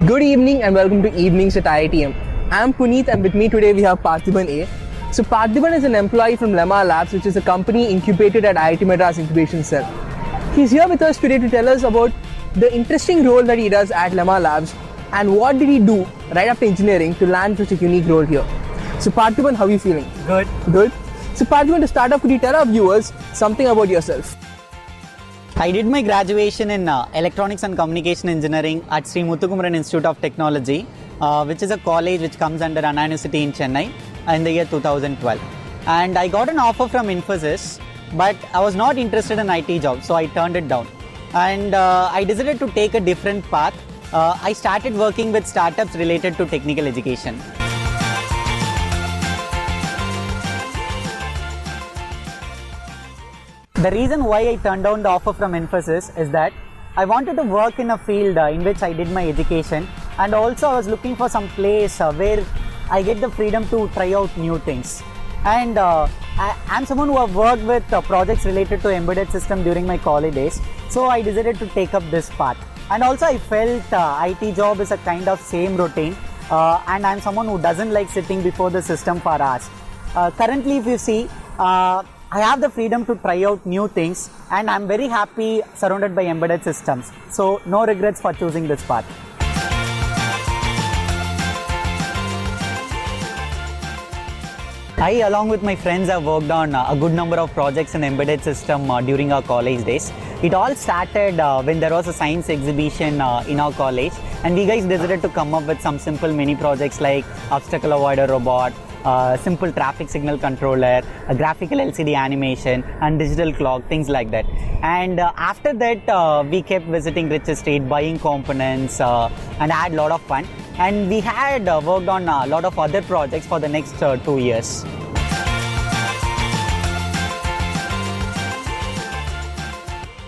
Good evening and welcome to Evenings at IITM. I'm Puneet and with me today we have Parthiban A. So Parthiban is an employee from Lema Labs, which is a company incubated at IIT Madras Incubation Cell. He's here with us today to tell us about the interesting role that he does at Lema Labs and what did he do right after engineering to land such a unique role here. So Parthiban, how are you feeling? Good. Good. So Parthiban, to start off, could you tell our viewers something about yourself? I did my graduation in Electronics and Communication Engineering at Sri Muthukumaran Institute of Technology, which is a college which comes under Anna University in Chennai in the year 2012. And I got an offer from Infosys, but I was not interested in IT job, so I turned it down. And I decided to take a different path. I started working with startups related to technical education. The reason why I turned down the offer from Infosys is that I wanted to work in a field in which I did my education, and also I was looking for some place where I get the freedom to try out new things. And I'm someone who have worked with projects related to embedded system during my college days, so I decided to take up this path. And also I felt IT job is a kind of same routine, and I'm someone who doesn't like sitting before the system for hours. Currently, if you see, I have the freedom to try out new things, and I'm very happy surrounded by embedded systems. So no regrets for choosing this path. I, along with my friends, have worked on a good number of projects in embedded system during our college days. It all started when there was a science exhibition in our college, and we guys decided to come up with some simple mini projects like obstacle avoider robot, simple traffic signal controller, a graphical LCD animation, and digital clock, things like that. And after that, we kept visiting Rich Estate, buying components, and had a lot of fun. And we had worked on a lot of other projects for the next 2 years.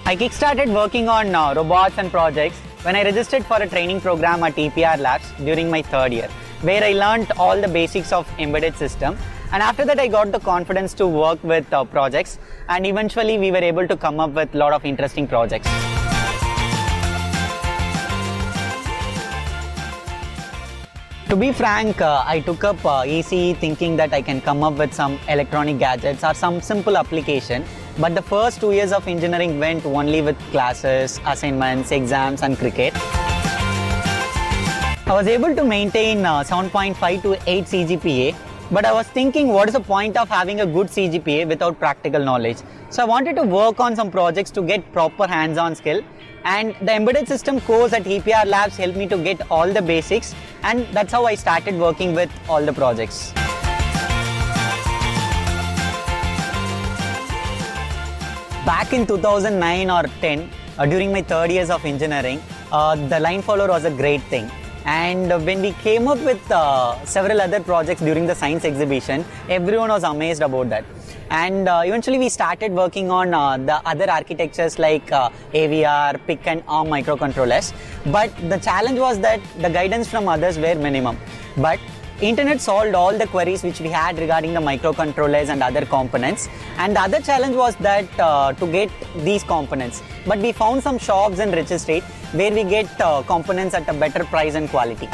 I kickstarted working on robots and projects when I registered for a training program at Lema Labs during my 3rd year, where I learned all the basics of embedded system. And after that, I got the confidence to work with projects, and eventually we were able to come up with a lot of interesting projects. To be frank, I took up ECE thinking that I can come up with some electronic gadgets or some simple application. But the first 2 years of engineering went only with classes, assignments, exams, and cricket. I was able to maintain 7.5 to 8 CGPA, but I was thinking, what is the point of having a good CGPA without practical knowledge? So I wanted to work on some projects to get proper hands-on skill, and the embedded system course at Lema Labs helped me to get all the basics, and that's how I started working with all the projects. Back in 2009 or 10, during my 3rd years of engineering, the line follower was a great thing. And when we came up with several other projects during the science exhibition, everyone was amazed about that. And eventually we started working on the other architectures like AVR, PIC and ARM microcontrollers. But the challenge was that the guidance from others were minimum. But Internet solved all the queries which we had regarding the microcontrollers and other components. And the other challenge was that to get these components. But we found some shops in Rich Estate where we get components at a better price and quality.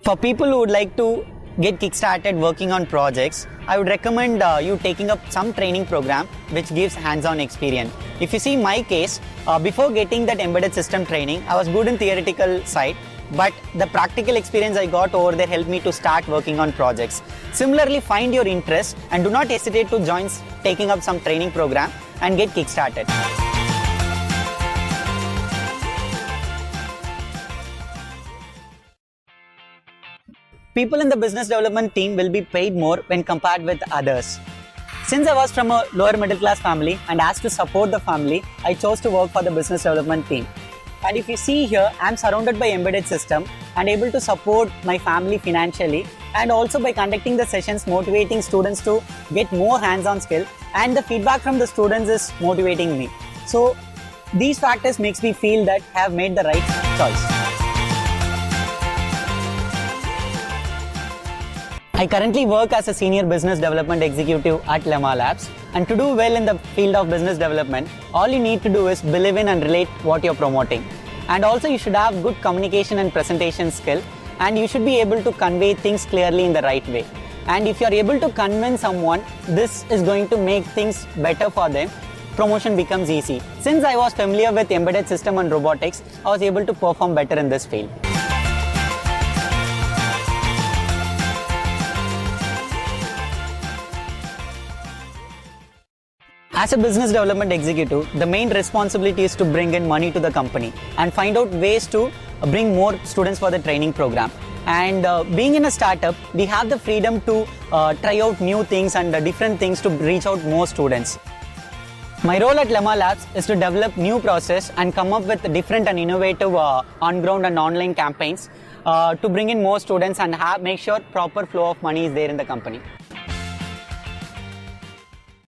For people who would like to get kickstarted working on projects, I would recommend you taking up some training program which gives hands-on experience. If you see my case, before getting that embedded system training, I was good in theoretical side, but the practical experience I got over there helped me to start working on projects. Similarly, find your interest and do not hesitate to join taking up some training program and get kickstarted. People in the business development team will be paid more when compared with others. Since I was from a lower middle class family and asked to support the family, I chose to work for the business development team. And if you see here, I am surrounded by embedded system and able to support my family financially, and also by conducting the sessions motivating students to get more hands-on skill, and the feedback from the students is motivating me. So these factors makes me feel that I have made the right choice. I currently work as a senior business development executive at Lema Labs. And to do well in the field of business development, all you need to do is believe in and relate what you're promoting. And also you should have good communication and presentation skill, and you should be able to convey things clearly in the right way. And if you're able to convince someone, this is going to make things better for them. Promotion becomes easy. Since I was familiar with embedded system and robotics, I was able to perform better in this field. As a business development executive, the main responsibility is to bring in money to the company and find out ways to bring more students for the training program. And being in a startup, we have the freedom to try out new things and different things to reach out more students. My role at Lema Labs is to develop new process and come up with different and innovative on-ground and online campaigns to bring in more students and make sure proper flow of money is there in the company.